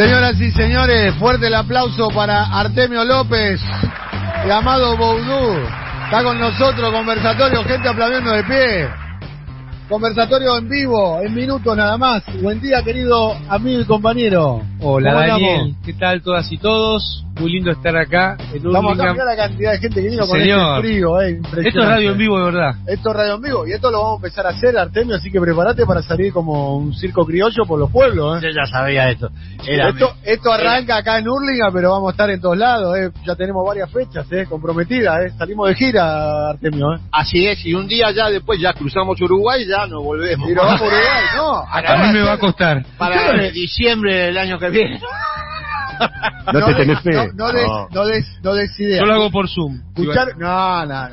Señoras y señores, fuerte el aplauso para Artemio López, llamado Boudou. Está con nosotros, conversatorio, gente aplaudiendo de pie. Conversatorio en vivo, en minutos nada más. Buen día, querido amigo y compañero. Hola, Daniel. Estamos? ¿Qué tal todas y todos? Muy lindo estar acá en Estamos acá, Hurlingham. mirá la cantidad de gente que vino con Señor. este frío, impresionante. Esto es radio en vivo, de verdad. Esto es radio en vivo y esto lo vamos a empezar a hacer, Artemio, así que prepárate para salir como un circo criollo por los pueblos. Yo ya sabía esto. Esto arranca acá en Hurlingham, pero vamos a estar en todos lados. Ya tenemos varias fechas comprometidas. Salimos de gira, Artemio. Así es, y un día ya después ya cruzamos Uruguay, ya nos volvemos. Y nos vamos a Uruguay, no. A mí me va a costar. Para diciembre del año que viene. No te tenés fe. No des idea. Yo lo hago por Zoom. No,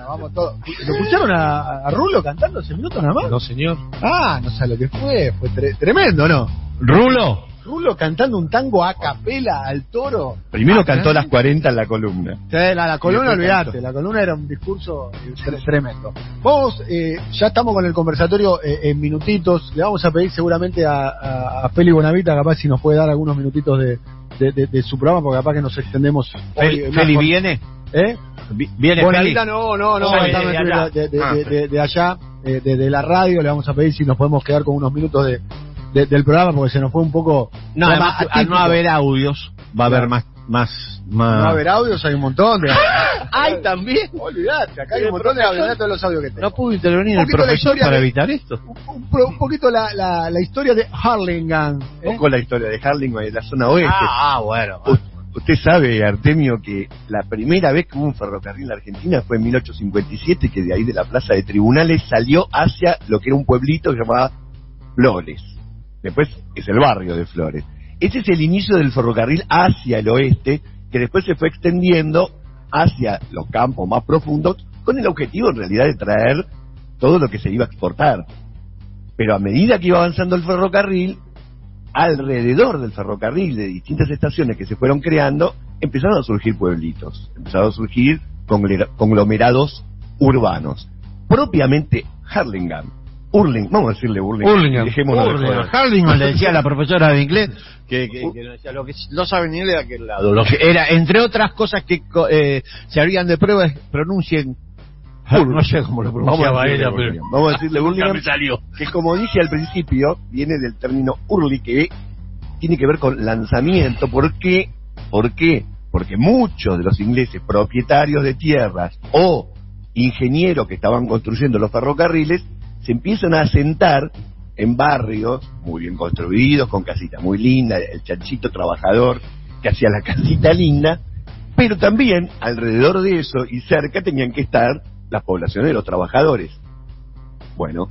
vamos todos. ¿Lo escucharon a Rulo cantando hace minutos nada más? No, señor. No sé lo que fue tremendo, ¿no? Rulo cantando un tango a capela al toro. Primero cantó las 40 en la columna. Sí, la columna, después olvidate, cantó. la columna era un discurso tremendo. Vamos, ya estamos con el conversatorio en minutitos. Le vamos a pedir seguramente a Feli Bonavita, capaz si nos puede dar algunos minutitos de su programa, porque capaz que nos extendemos. ¿Feli viene? ¿Viene Bonavita Feli? no, No, está de allá, de la radio. Le vamos a pedir si nos podemos quedar con unos minutos del programa, porque se nos fue un poco. No, además, al no haber audios, va a haber más. No va a haber audios, hay un montón de. ¡Ay, también! Olvidate, acá hay un montón de audios, mirá todos los audios que tengo. No pudo intervenir el poquito la profesor historia para de- evitar esto. Un poquito la historia de Hurlingham. Con la historia de Hurlingham en la zona oeste. Bueno. Usted sabe, Artemio, que la primera vez que hubo un ferrocarril en la Argentina fue en 1857, que de ahí de la plaza de Tribunales salió hacia lo que era un pueblito que se llamaba Flores. Después es el barrio de Flores. Ese es el inicio del ferrocarril hacia el oeste, que después se fue extendiendo hacia los campos más profundos, con el objetivo en realidad de traer todo lo que se iba a exportar. Pero a medida que iba avanzando el ferrocarril, alrededor del ferrocarril, de distintas estaciones que se fueron creando, empezaron a surgir pueblitos, empezaron a surgir conglomerados urbanos. Propiamente Hurlingham, vamos a decirle Hurlingham. dejémonos de joder. Hurlingham, le decía a la profesora de inglés que no decía lo que no saben ni de aquel lado. Lo que era, entre otras cosas que se harían de pruebas, pronuncien. No sé cómo lo pronunciaba ella, pero. Vamos a decirle nunca Hurlingham, me salió. que como dije al principio, viene del término hurli, que tiene que ver con lanzamiento. ¿Por qué? Porque muchos de los ingleses propietarios de tierras o ingenieros que estaban construyendo los ferrocarriles se empiezan a asentar en barrios muy bien construidos, con casitas muy lindas, el chanchito trabajador que hacía la casita linda, pero también alrededor de eso y cerca tenían que estar las poblaciones de los trabajadores. Bueno,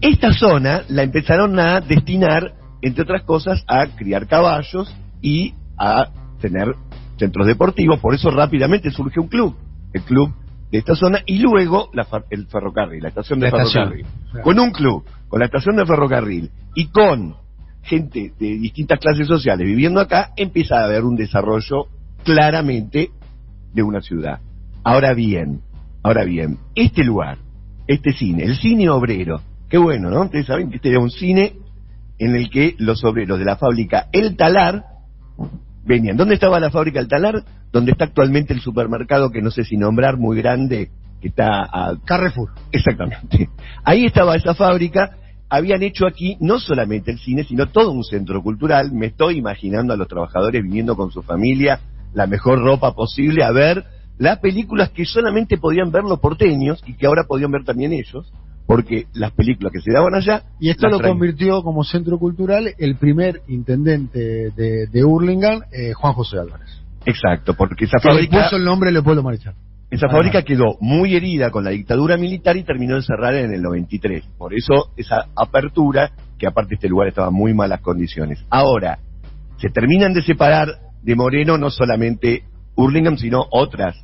esta zona la empezaron a destinar, entre otras cosas, a criar caballos y a tener centros deportivos. Por eso rápidamente surge un club, el club de esta zona, y luego el ferrocarril, la estación de ferrocarril. Con un club, con la estación de ferrocarril y con gente de distintas clases sociales viviendo acá, empieza a haber un desarrollo claramente de una ciudad. Ahora bien, este lugar, este cine, el cine obrero, qué bueno, ¿no? Ustedes saben que este era un cine en el que los obreros de la fábrica El Talar venían. ¿Dónde estaba la fábrica El Talar? Donde está actualmente el supermercado, que no sé si nombrar, muy grande, que está a Carrefour. Exactamente. Ahí estaba esa fábrica. Habían hecho aquí no solamente el cine, sino todo un centro cultural. Me estoy imaginando a los trabajadores viniendo con su familia, la mejor ropa posible, a ver las películas que solamente podían ver los porteños y que ahora podían ver también ellos, porque las películas que se daban allá... Y esto lo convirtió como centro cultural el primer intendente de Hurlingham, Juan José Álvarez. Exacto, porque esa Que le fábrica... puso el nombre Leopoldo Marechal. Esa fábrica quedó muy herida con la dictadura militar y terminó de cerrar en el 93. Por eso esa apertura, que aparte este lugar estaba en muy malas condiciones. Ahora, se terminan de separar de Moreno no solamente Hurlingham, sino otras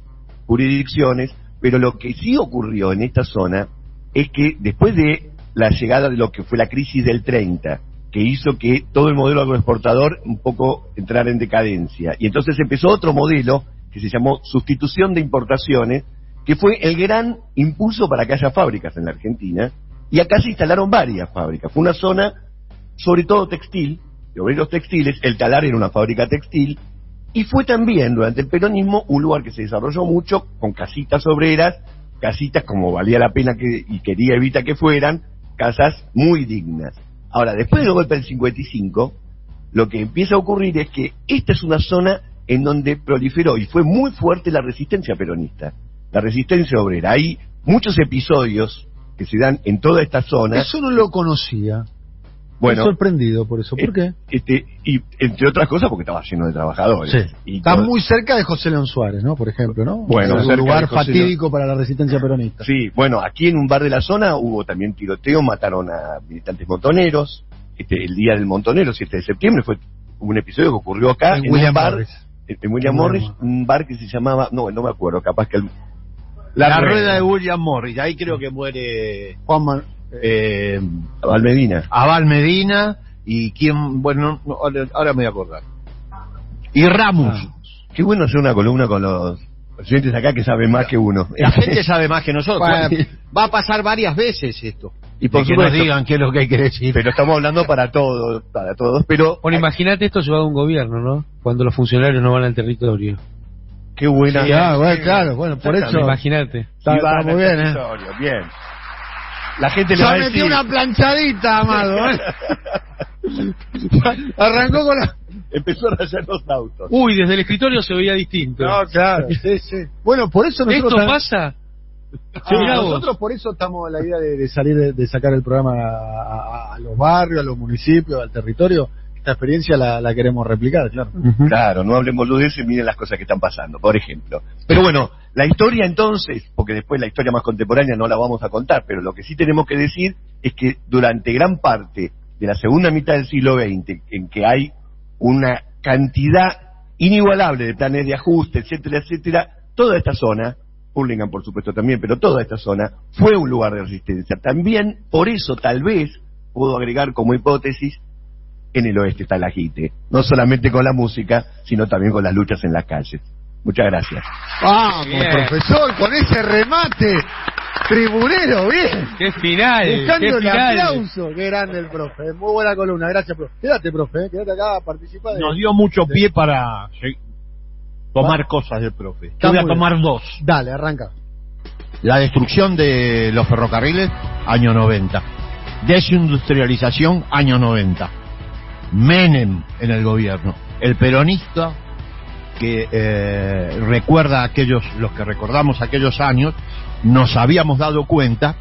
jurisdicciones, pero lo que sí ocurrió en esta zona es que después de la llegada de lo que fue la crisis del 30, que hizo que todo el modelo agroexportador un poco entrara en decadencia, y entonces empezó otro modelo que se llamó sustitución de importaciones, que fue el gran impulso para que haya fábricas en la Argentina, y acá se instalaron varias fábricas. Fue una zona, sobre todo textil, de obreros textiles, el Talar era una fábrica textil, y fue también durante el peronismo un lugar que se desarrolló mucho con casitas obreras, casitas como valía la pena y quería Evita que fueran, casas muy dignas. Ahora, después del golpe del 55, lo que empieza a ocurrir es que esta es una zona en donde proliferó y fue muy fuerte la resistencia peronista, la resistencia obrera. Hay muchos episodios que se dan en toda esta zona. Eso no lo conocía. Bueno, estoy sorprendido por eso. ¿Por qué? Y entre otras cosas porque estaba lleno de trabajadores. Sí. Y Está todo- muy cerca de José León Suárez, ¿no? Por ejemplo, ¿no? Bueno, un cerca lugar de José fatídico para la resistencia peronista. Sí, bueno, aquí en un bar de la zona hubo también tiroteo, mataron a militantes montoneros. El día del montonero, 7 de septiembre, fue un episodio que ocurrió acá En en William un bar, Morris. en William Morris, un bar que se llamaba, no me acuerdo, capaz que La rueda de William Morris, ahí creo que muere Juan Abal Medina. Abal Medina y quién, bueno, ahora me voy a acordar. Y Ramos. Qué bueno hacer una columna con los oyentes acá que saben más que uno. La gente sabe más que nosotros. Bueno. Va a pasar varias veces esto. Y por De que nos supuesto. digan qué es lo que hay que decir. Pero estamos hablando para todos, pero Bueno, imagínate esto llevado a un gobierno, ¿no? Cuando los funcionarios no van al territorio. qué buena. Sí, bueno, claro, bueno, por eso. Imagínate. Está Iván, muy bien, territorio, bien. La gente le va Ya a metió decir. una planchadita, Amado. Arrancó con la... Empezó a rayar los autos. Uy, desde el escritorio se veía distinto. claro. Sí, sí. Bueno, por eso nosotros... ¿Esto pasa? Sí, Mirá vos. nosotros por eso estamos en la idea de salir, de sacar el programa a los barrios, a los municipios, al territorio. Esta experiencia la queremos replicar, claro. Claro, no hablen boludeces y miren las cosas que están pasando, por ejemplo. Pero bueno, la historia entonces, porque después la historia más contemporánea no la vamos a contar, pero lo que sí tenemos que decir es que durante gran parte de la segunda mitad del siglo XX, en que hay una cantidad inigualable de planes de ajuste, etcétera, etcétera, toda esta zona, Hurlingham por supuesto también, pero toda esta zona fue un lugar de resistencia. También, por eso tal vez, puedo agregar como hipótesis, en el oeste está el agite, no solamente con la música, sino también con las luchas en las calles. Muchas gracias. Vamos, Bien. profesor, con ese remate tribunero, bien. ¡Qué final! Buscando ¡Qué el final! aplauso. Qué grande el profe. Muy buena columna. Gracias, profe. Quédate, profe. Quédate acá, participa de... Nos dio mucho pie para tomar cosas del profe. Está Yo voy a muy tomar bien. dos. Dale, arranca. La destrucción de los ferrocarriles, año 90. Desindustrialización, año 90. Menem en el gobierno. El peronista que recuerda aquellos, los que recordamos aquellos años, nos habíamos dado cuenta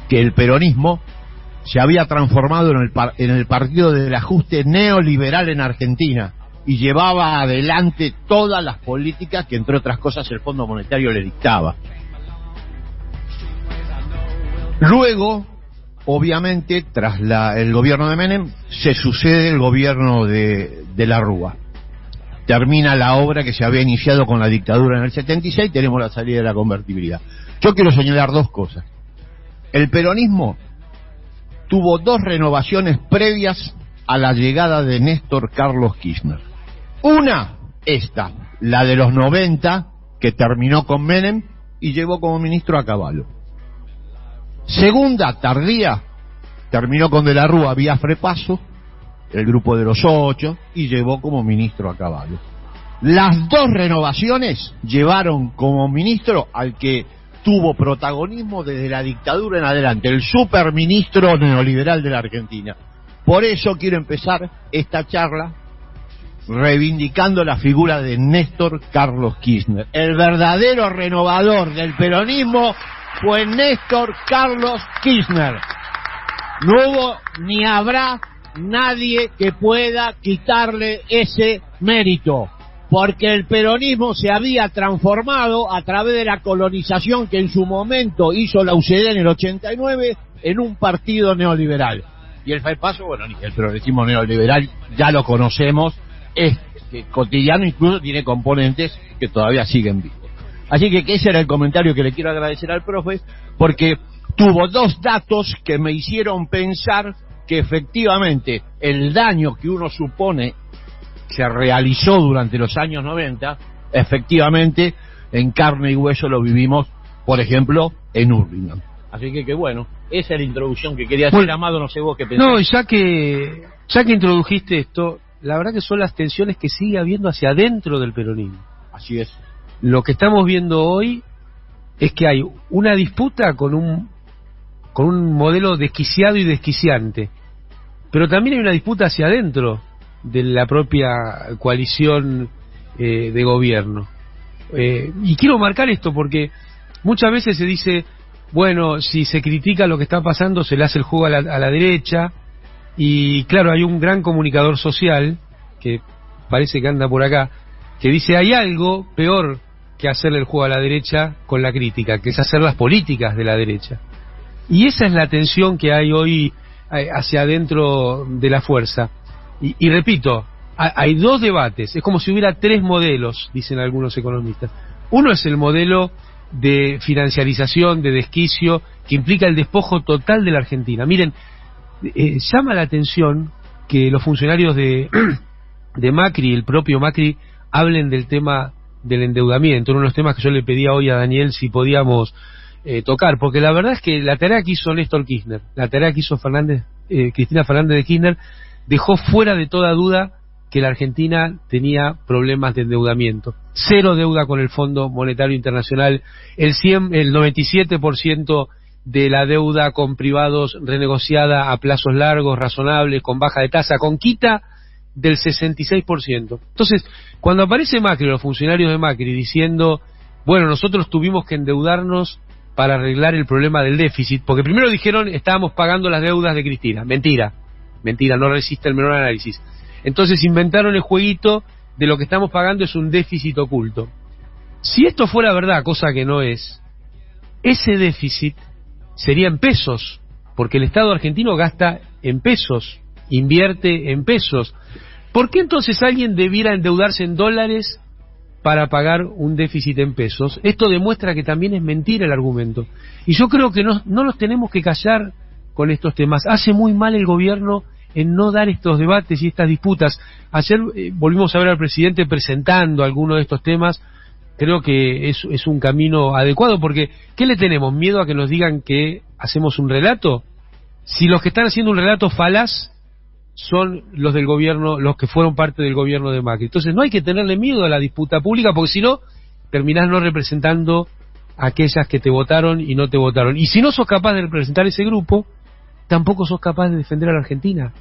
que el peronismo se había transformado en el partido del ajuste neoliberal en Argentina y llevaba adelante todas las políticas que, entre otras cosas, el Fondo Monetario le dictaba. Luego, obviamente, tras el gobierno de Menem, se sucede el gobierno de la Rúa. Termina la obra que se había iniciado con la dictadura en el 76, tenemos la salida de la convertibilidad. Yo quiero señalar dos cosas. El peronismo tuvo dos renovaciones previas a la llegada de Néstor Carlos Kirchner. Una, esta, la de los 90, que terminó con Menem y llevó como ministro a Cavallo. Segunda, tardía, terminó con De la Rúa vía Frepaso, el grupo de los 8, y llevó como ministro a Cavallo. Las dos renovaciones llevaron como ministro al que tuvo protagonismo desde la dictadura en adelante, el superministro neoliberal de la Argentina. Por eso quiero empezar esta charla reivindicando la figura de Néstor Carlos Kirchner. El verdadero renovador del peronismo fue Néstor Carlos Kirchner. No hubo ni habrá nadie que pueda quitarle ese mérito, porque el peronismo se había transformado a través de la colonización que en su momento hizo la UCD en el 89 en un partido neoliberal. Y el FEPASO, bueno, el progresismo neoliberal ya lo conocemos, es cotidiano, incluso tiene componentes que todavía siguen vivos. Así que ese era el comentario que le quiero agradecer al profe, porque tuvo dos datos que me hicieron pensar que efectivamente el daño que uno supone se realizó durante los años 90, efectivamente en carne y hueso lo vivimos, por ejemplo, en Hurlingham. Así que bueno, Esa es la introducción que quería hacer, Bueno, Amado, no sé vos qué pensás. No, ya que introdujiste esto, la verdad que son las tensiones que sigue habiendo hacia adentro del peronismo. Así es. Lo que estamos viendo hoy es que hay una disputa con un modelo desquiciado y desquiciante, pero también hay una disputa hacia adentro de la propia coalición de gobierno. Y quiero marcar esto porque muchas veces se dice, bueno, si se critica lo que está pasando, se le hace el juego a la derecha, y claro, hay un gran comunicador social, que parece que anda por acá, que dice, hay algo peor que hacerle el juego a la derecha con la crítica, que es hacer las políticas de la derecha. Y esa es la tensión que hay hoy hacia adentro de la fuerza. Y repito, hay dos debates, es como si hubiera tres modelos, dicen algunos economistas. Uno es el modelo de financiarización, de desquicio, que implica el despojo total de la Argentina. Miren, llama la atención que los funcionarios de Macri, el propio Macri, hablen del tema del endeudamiento, uno de los temas que yo le pedía hoy a Daniel si podíamos tocar, porque la verdad es que la tarea que hizo Néstor Kirchner, la tarea que hizo Cristina Fernández de Kirchner, dejó fuera de toda duda que la Argentina tenía problemas de endeudamiento. Cero deuda con el Fondo Monetario Internacional, el 97% de la deuda con privados renegociada a plazos largos, razonables, con baja de tasa, con quita del 66%. Entonces, cuando aparece Macri, los funcionarios de Macri, diciendo, bueno, nosotros tuvimos que endeudarnos para arreglar el problema del déficit, porque primero dijeron, estábamos pagando las deudas de Cristina. Mentira, no resiste el menor análisis. Entonces inventaron el jueguito de lo que estamos pagando es un déficit oculto. Si esto fuera verdad, cosa que no es, ese déficit sería en pesos, porque el Estado argentino gasta en pesos, invierte en pesos. ¿Por qué entonces alguien debiera endeudarse en dólares para pagar un déficit en pesos? Esto demuestra que también es mentira el argumento. Y yo creo que no nos tenemos que callar con estos temas. Hace muy mal el gobierno en no dar estos debates y estas disputas. Ayer volvimos a ver al presidente presentando algunos de estos temas. Creo que es un camino adecuado, porque ¿qué le tenemos? ¿Miedo a que nos digan que hacemos un relato? Si los que están haciendo un relato falaz son los del gobierno, los que fueron parte del gobierno de Macri. Entonces no hay que tenerle miedo a la disputa pública, porque si no, terminás no representando a aquellas que te votaron y no te votaron. Y si no sos capaz de representar ese grupo, tampoco sos capaz de defender a la Argentina.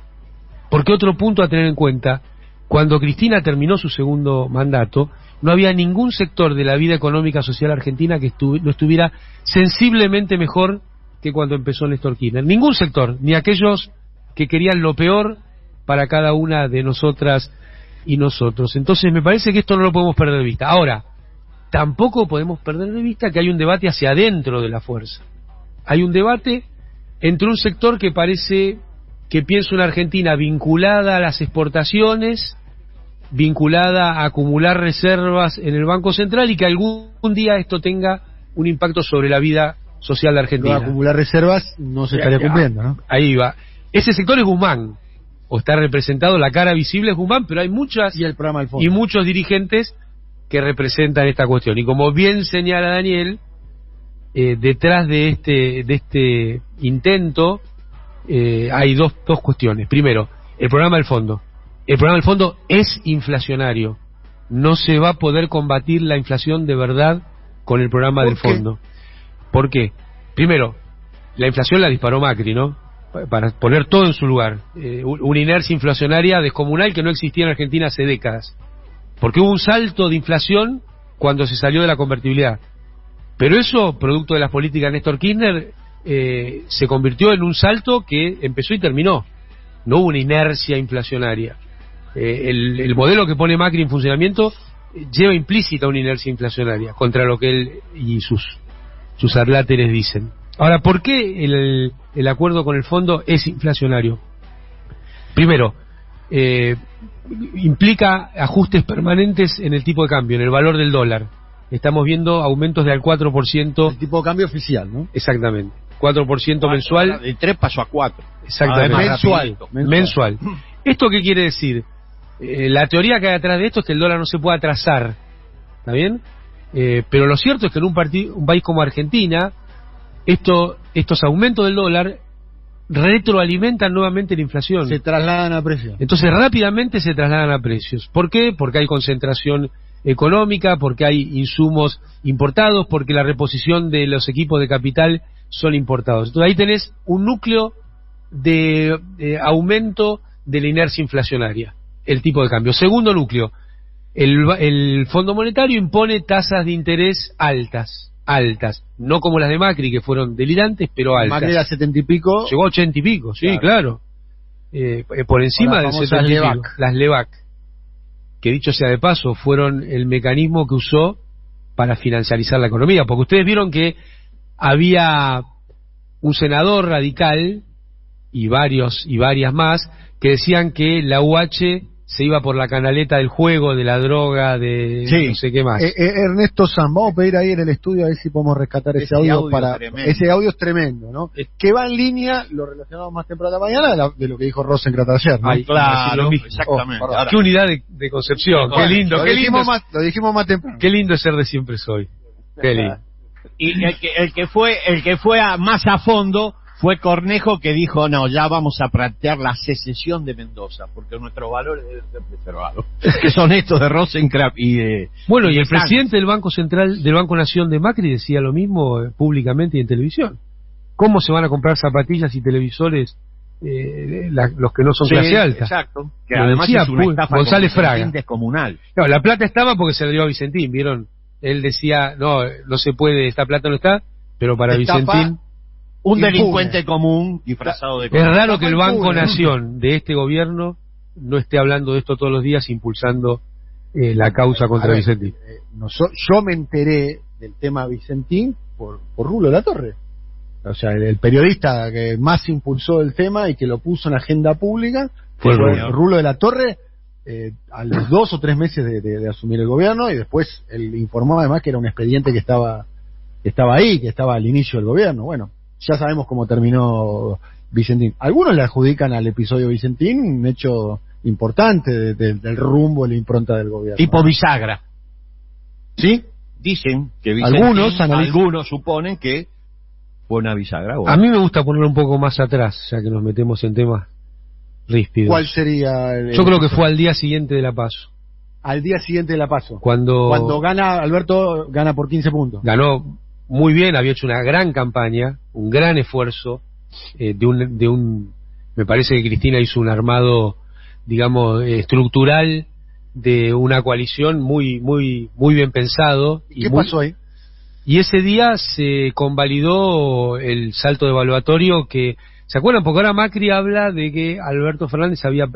Porque otro punto a tener en cuenta, cuando Cristina terminó su segundo mandato, no había ningún sector de la vida económica social argentina que no estuviera sensiblemente mejor que cuando empezó Néstor Kirchner. Ningún sector, ni aquellos que querían lo peor para cada una de nosotras y nosotros. Entonces me parece que esto no lo podemos perder de vista. Ahora, tampoco podemos perder de vista que hay un debate hacia adentro de la fuerza. Hay un debate entre un sector que parece que piensa una Argentina vinculada a las exportaciones, vinculada a acumular reservas en el Banco Central, y que algún día esto tenga un impacto sobre la vida social de Argentina. Pero acumular reservas no se estaría cumpliendo, ¿no? Ahí va. Ese sector es Guzmán, o está representado, la cara visible es Guzmán, pero hay muchas y el programa del fondo, y muchos dirigentes que representan esta cuestión. Y como bien señala Daniel, detrás de este intento hay dos cuestiones. Primero, el programa del fondo. El programa del fondo es inflacionario. No se va a poder combatir la inflación de verdad con el programa del fondo. ¿Por qué? Primero, la inflación la disparó Macri, ¿no? Para poner todo en su lugar. Una inercia inflacionaria descomunal que no existía en Argentina hace décadas. Porque hubo un salto de inflación cuando se salió de la convertibilidad. Pero eso, producto de las políticas de Néstor Kirchner, se convirtió en un salto que empezó y terminó. No hubo una inercia inflacionaria. El modelo que pone Macri en funcionamiento lleva implícita una inercia inflacionaria, contra lo que él y sus adláteres dicen. Ahora, ¿por qué el acuerdo con el fondo es inflacionario? Primero, implica ajustes permanentes en el tipo de cambio, en el valor del dólar. Estamos viendo aumentos de al 4%. El tipo de cambio oficial, ¿no? Exactamente. 4% mensual. De 3 pasó a 4. Exactamente. Mensual. ¿Esto qué quiere decir? La teoría que hay atrás de esto es que el dólar no se puede atrasar. ¿Está bien? Pero lo cierto es que en un país como Argentina, estos aumentos del dólar retroalimentan nuevamente la inflación. Se trasladan a precios. Entonces rápidamente se trasladan a precios. ¿Por qué? Porque hay concentración económica, porque hay insumos importados, porque la reposición de los equipos de capital son importados. Entonces ahí tenés un núcleo de aumento de la inercia inflacionaria, el tipo de cambio. Segundo núcleo, el Fondo Monetario impone tasas de interés altas, no como las de Macri, que fueron delirantes, pero altas. Macri era 70 y pico. Llegó a 80 y pico, sí, claro. Por encima del 70 y pico. Las LEVAC, que dicho sea de paso, fueron el mecanismo que usó para financiarizar la economía, porque ustedes vieron que había un senador radical y varias más que decían que la UH se iba por la canaleta del juego, de la droga, de no sé qué más. Ernesto Sanz, vamos a pedir ahí en el estudio a ver si podemos rescatar ese audio para... Ese audio es tremendo, ¿no? Que va en línea, lo relacionamos más temprano de la mañana, de lo que dijo Rosencrantz ayer, ¿no? Ay, claro, exactamente. Qué unidad de concepción, qué lindo. Lo dijimos más temprano. Qué lindo es ser de siempre soy. Qué lindo. Y el que fue más a fondo fue Cornejo, que dijo, no, ya vamos a plantear la secesión de Mendoza, porque nuestros valores deben ser preservados. Que son estos de Rosencrantz y de... Bueno, y el presidente del Banco Central, del Banco Nación de Macri, decía lo mismo públicamente y en televisión. ¿Cómo se van a comprar zapatillas y televisores los que no son clase alta? Exacto. Que lo además decía es una estafa González Fraga. Descomunal. Claro, la plata estaba porque se la dio a Vicentín, ¿vieron? Él decía, no se puede, esta plata no está, pero para Vicentín... Un delincuente común disfrazado de... Es raro que el Banco Nación de este gobierno no esté hablando de esto todos los días, impulsando la causa contra Vicentín. Yo me enteré del tema Vicentín por Rulo de la Torre. O sea, el periodista que más impulsó el tema y que lo puso en agenda pública fue Rulo de la Torre, a los 2 o 3 meses de asumir el gobierno, y después él informó además que era un expediente que estaba ahí, que estaba al inicio del gobierno. Bueno, ya sabemos cómo terminó Vicentín. Algunos le adjudican al episodio Vicentín un hecho importante del rumbo y la impronta del gobierno. Tipo bisagra. ¿Sí? Dicen que Vicentín, algunos suponen que fue una bisagra. Bueno. A mí me gusta ponerlo un poco más atrás, ya que nos metemos en temas ríspidos. ¿Cuál sería Yo creo que fue al día siguiente de la PASO. Al día siguiente de la PASO. Cuando gana Alberto, gana por 15 puntos. Ganó muy bien, había hecho una gran campaña, un gran esfuerzo, me parece que Cristina hizo un armado, digamos, estructural de una coalición muy bien pensado. ¿Qué pasó ahí? Y ese día se convalidó el salto evaluatorio que, ¿se acuerdan? Porque ahora Macri habla de que Alberto Fernández había,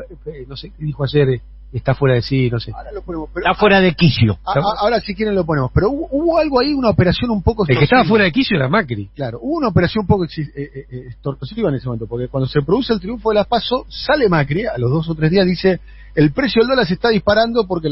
no sé, ¿qué dijo ayer? Está fuera de sí, no sé. Ahora lo ponemos, pero, está fuera de quicio. Ahora si quieren lo ponemos. Pero hubo algo ahí, una operación un poco... El que estaba fuera de quicio era Macri. Claro, hubo una operación un poco extorsiva en ese momento, porque cuando se produce el triunfo de las PASO, sale Macri, a los 2 o 3 días, dice, el precio del dólar se está disparando porque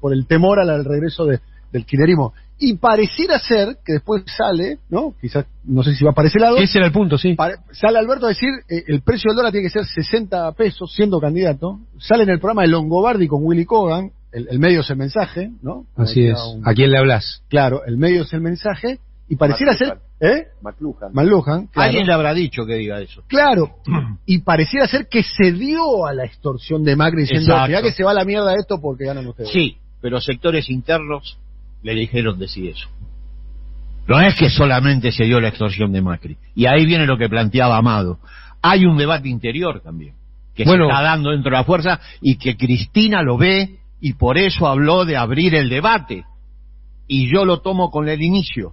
por el temor al regreso del kirchnerismo. Y pareciera ser que después sale, ¿no? Quizás, no sé si va para ese lado. Ese era el punto, sí. Sale Alberto a decir, el precio del dólar tiene que ser 60 pesos siendo candidato. Sale en el programa de Longobardi con Willy Kogan, el medio es el mensaje, ¿no? Así es. ¿A quién le hablas? Claro, el medio es el mensaje. Y pareciera ser... McLuhan. Claro. Alguien le habrá dicho que diga eso. Claro. Y pareciera ser que cedió a la extorsión de Macri diciendo, mirá que se va a la mierda esto porque ganan ustedes. Sí, pero sectores internos le dijeron decir eso. No es que solamente se dio la extorsión de Macri. Y ahí viene lo que planteaba Amado. Hay un debate interior también, que se está dando dentro de la fuerza y que Cristina lo ve y por eso habló de abrir el debate. Y yo lo tomo con el inicio.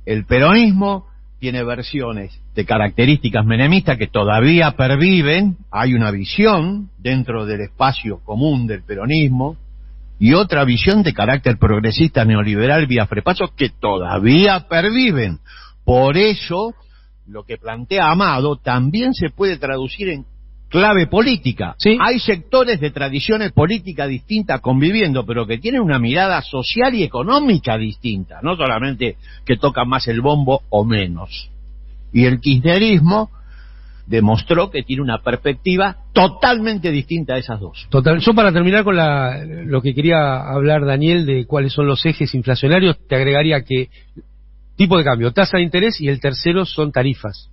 El peronismo tiene versiones de características menemistas que todavía perviven. Hay una visión dentro del espacio común del peronismo y otra visión de carácter progresista neoliberal vía Frepaso que todavía perviven. Por eso, lo que plantea Amado también se puede traducir en clave política. ¿Sí? Hay sectores de tradiciones políticas distintas conviviendo, pero que tienen una mirada social y económica distinta, no solamente que tocan más el bombo o menos. Y el kirchnerismo demostró que tiene una perspectiva totalmente distinta a esas dos. Total. Yo para terminar con lo que quería hablar, Daniel, de cuáles son los ejes inflacionarios, te agregaría que tipo de cambio, tasa de interés, y el tercero son tarifas.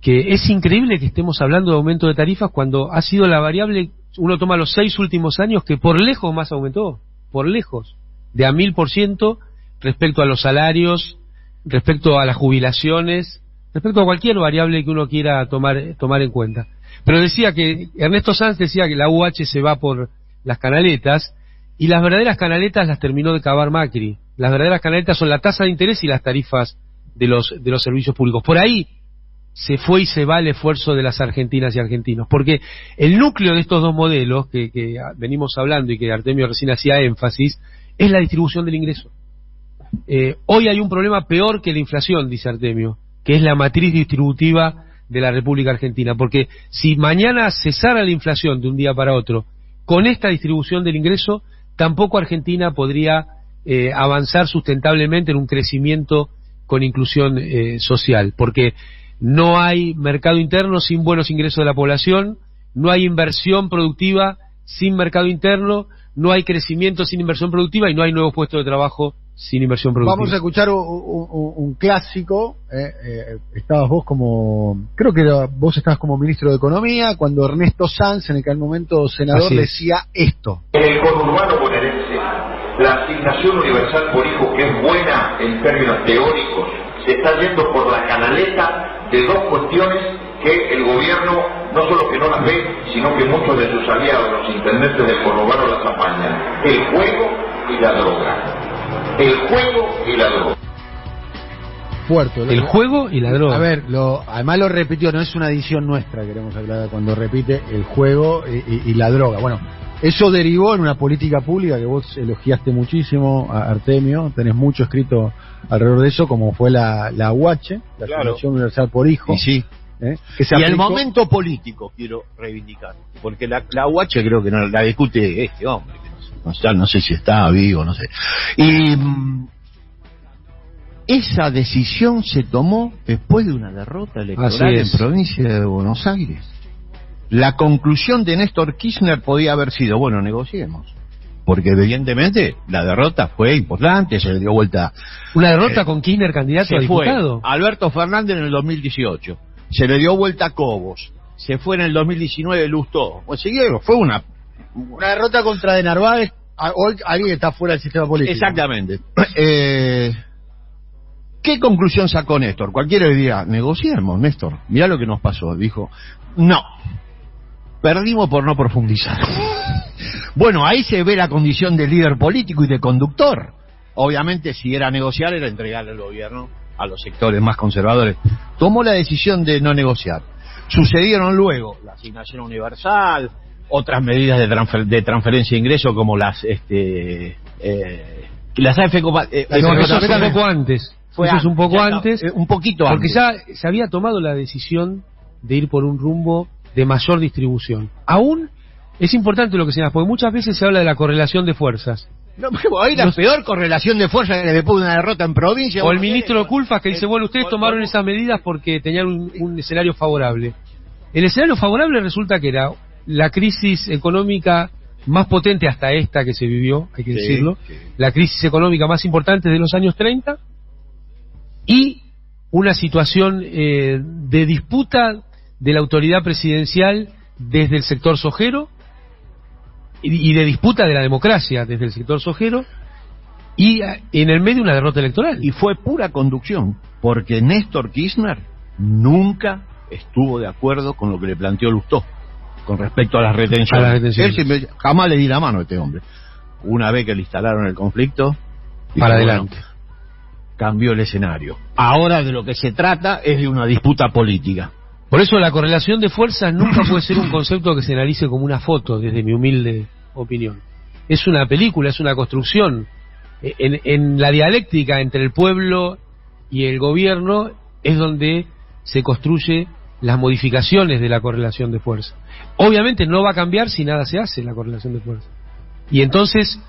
Que es increíble que estemos hablando de aumento de tarifas cuando ha sido la variable, uno toma los 6 últimos años, que por lejos más aumentó, por lejos, de a 1000% respecto a los salarios, respecto a las jubilaciones, respecto a cualquier variable que uno quiera tomar en cuenta. Pero decía que, Ernesto Sanz decía que la UH se va por las canaletas, y las verdaderas canaletas las terminó de cavar Macri. Las verdaderas canaletas son la tasa de interés y las tarifas de los servicios públicos. Por ahí se fue y se va el esfuerzo de las argentinas y argentinos, porque el núcleo de estos dos modelos que venimos hablando y que Artemio recién hacía énfasis, es la distribución del ingreso. Hoy hay un problema peor que la inflación, dice Artemio, que es la matriz distributiva de la República Argentina, porque si mañana cesara la inflación de un día para otro, con esta distribución del ingreso, tampoco Argentina podría avanzar sustentablemente en un crecimiento con inclusión social, porque no hay mercado interno sin buenos ingresos de la población, no hay inversión productiva sin mercado interno, no hay crecimiento sin inversión productiva y no hay nuevos puestos de trabajo sin inversión productiva. Vamos a escuchar un clásico. Estabas vos creo que vos estabas como ministro de Economía cuando Ernesto Sanz, en aquel momento senador, decía esto. En el conurbano bonaerense, la asignación universal por hijo, que es buena en términos teóricos, se está yendo por la canaleta de dos cuestiones que el gobierno no solo que no las ve, sino que muchos de sus aliados, los intendentes del conurbano, las apañan: el juego y la droga. El juego y la droga. Fuerte. El juego y la droga. A ver, además lo repitió, no es una edición nuestra, queremos aclarar, cuando repite el juego y la droga. Bueno, eso derivó en una política pública que vos elogiaste muchísimo, Artemio, tenés mucho escrito alrededor de eso, como fue la UH, la Asignación Universal por Hijo. Y sí. Que se y aplicó... el momento político quiero reivindicar, porque la UH creo que no la discute este hombre, que no sé si está vivo, no sé. Y esa decisión se tomó después de una derrota electoral en provincia de Buenos Aires. La conclusión de Néstor Kirchner podía haber sido, bueno, negociemos, porque evidentemente la derrota fue importante, se le dio vuelta. Una derrota con Kirchner candidato a diputado. Fue Alberto Fernández en el 2018, se le dio vuelta a Cobos, se fue en el 2019 Lustó. Pues siguieron, fue una derrota contra de Narváez, hoy alguien está fuera del sistema político. Exactamente. ¿Qué conclusión sacó Néstor? Cualquiera diría, negociemos, Néstor, mirá lo que nos pasó. Dijo, no, perdimos por no profundizar. Bueno, ahí se ve la condición de líder político y de conductor. Obviamente, si era negociar, era entregarle el gobierno a los sectores más conservadores. Tomó la decisión de no negociar. Sucedieron luego la asignación universal, otras medidas de transferencia de ingresos como las AFP. Eso fue un poco antes. Eso es un poco antes. Un poquito porque antes. Ya se había tomado la decisión de ir por un rumbo de mayor distribución. Aún es importante lo que señalas, porque muchas veces se habla de la correlación de fuerzas. No, hay la peor correlación de fuerzas que después de una derrota en provincia. O el ministro de Culfas que dice, bueno, ustedes tomaron esas medidas porque tenían un escenario favorable. El escenario favorable resulta que era la crisis económica más potente hasta esta que se vivió, hay que decirlo, la crisis económica más importante de los años 30, y una situación de disputa de la autoridad presidencial desde el sector sojero y de disputa de la democracia desde el sector sojero, y en el medio una derrota electoral. Y fue pura conducción, porque Néstor Kirchner nunca estuvo de acuerdo con lo que le planteó Lustó con respecto a las retenciones. Él jamás le di la mano a este hombre. Una vez que le instalaron el conflicto, para adelante. Bueno, cambió el escenario. Ahora de lo que se trata es de una disputa política. Por eso la correlación de fuerzas nunca puede ser un concepto que se analice como una foto, desde mi humilde opinión. Es una película, es una construcción. En la dialéctica entre el pueblo y el gobierno es donde se construye las modificaciones de la correlación de fuerza. Obviamente no va a cambiar si nada se hace la correlación de fuerza. Y entonces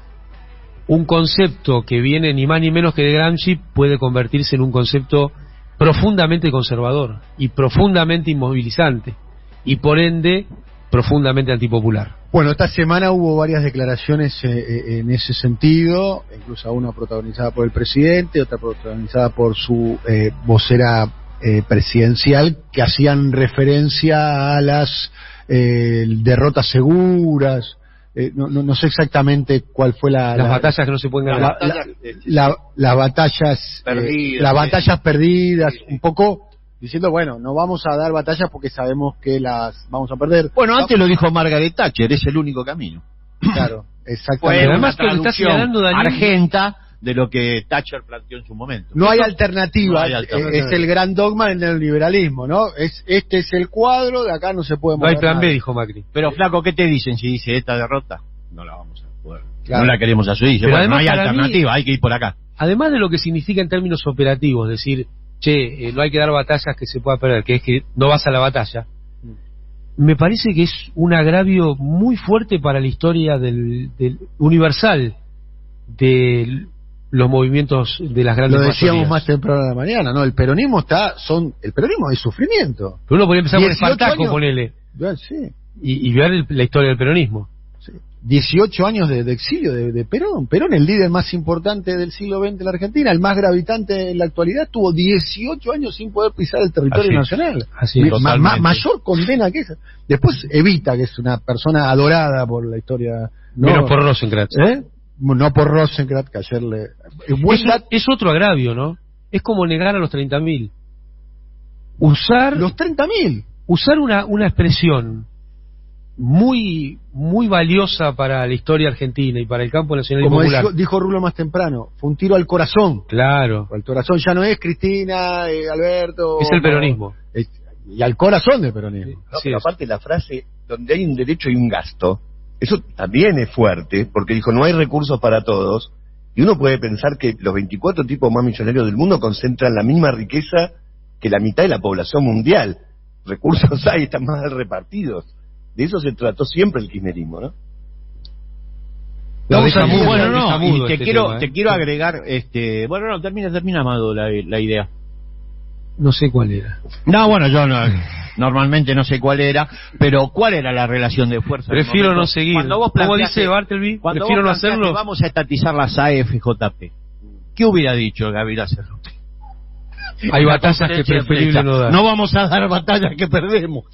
un concepto que viene ni más ni menos que de Gramsci puede convertirse en un concepto profundamente conservador y profundamente inmovilizante, y por ende profundamente antipopular. Bueno, esta semana hubo varias declaraciones en ese sentido, incluso una protagonizada por el presidente, otra protagonizada por su vocera presidencial, que hacían referencia a las derrotas seguras. No sé exactamente cuál fue las batallas que no se pueden ganar. Las batallas perdidas, las batallas perdidas, un poco diciendo, bueno, no vamos a dar batallas porque sabemos que las vamos a perder. Bueno, antes lo dijo Margaret Thatcher, es el único camino. Claro, exactamente. Pero además, lo que está señalando Daniel, argenta de lo que Thatcher planteó en su momento. No hay alternativa, es el gran dogma del neoliberalismo, ¿no? Este es el cuadro, de acá no se puede mover. No hay plan nada. B, dijo Macri. Pero flaco, ¿qué te dicen si dice esta derrota? No la vamos a poder. Claro. No la queremos a su dice, pero bueno, no hay para alternativa, hay que ir por acá. Además de lo que significa en términos operativos, decir, no hay que dar batallas que se pueda perder, que es que no vas a la batalla, me parece que es un agravio muy fuerte para la historia del universal de los movimientos de las grandes mayorías. Lo decíamos mayorías. más temprano de la mañana, ¿no? El peronismo el peronismo es sufrimiento. Pero uno podría empezar por Espartaco, años, ponele. Sí. Y ver la historia del peronismo. Sí. 18 años de exilio de Perón. Perón, el líder más importante del siglo XX de la Argentina, el más gravitante en la actualidad, tuvo 18 años sin poder pisar el territorio nacional. Así es, mayor condena que esa. Después Evita, que es una persona adorada por la historia. Menos por Rosenkrantz. No por Rosenkrantz, que ayer le... Es otro agravio, ¿no? Es como negar a los 30.000. Usar... Los 30.000. Usar una expresión muy valiosa para la historia argentina y para el campo nacional y popular. Como dijo Rulo más temprano, fue un tiro al corazón. Claro. Al corazón ya no es Cristina, Alberto... Es el peronismo. Y al corazón del peronismo. No, pero aparte la frase, donde hay un derecho y un gasto, eso también es fuerte, porque dijo, no hay recursos para todos, y uno puede pensar que los 24 tipos más millonarios del mundo concentran la misma riqueza que la mitad de la población mundial. Recursos hay, están mal repartidos. De eso se trató siempre el kirchnerismo, ¿no? Y te quiero agregar, termina Amado la idea. No sé cuál era. No, bueno, yo normalmente no sé cuál era, pero ¿cuál era la relación de fuerza? Prefiero no seguir. Como dice Bartleby, prefiero no hacerlo. Vamos a estatizar las AFJP. ¿Qué hubiera dicho Gabriel Cerruti? Hay batallas que preferible no dar. No vamos a dar batallas que perdemos.